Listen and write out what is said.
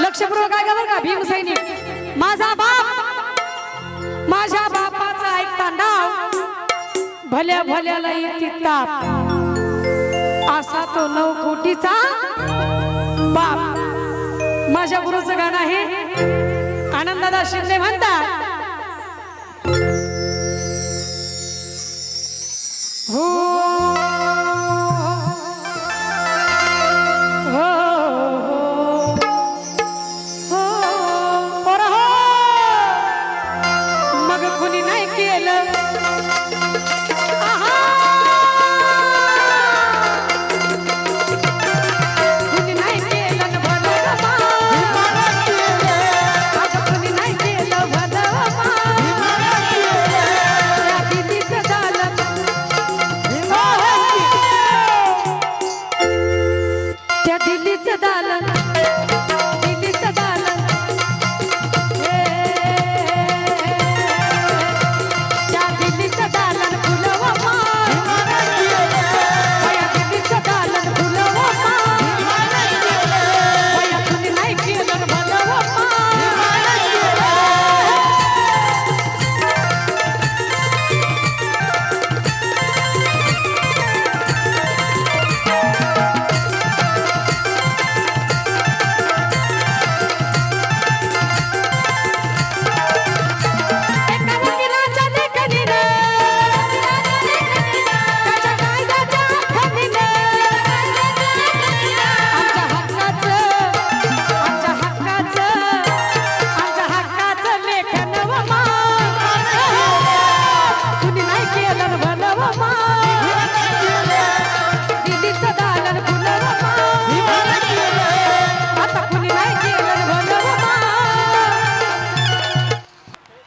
लक्षपूर्वक काय का बरं का भीम सैनिक माझा बाप माझ्या बापाचा ऐकता नाव भल्या भल्याला येते ताप असा तो 9 कोटीचा बाप। माझ्या गुरुचं गाणं आहे आनंददादा शिंदे म्हणतात हो हो हो पोरं हो मग कुणी नाही केलं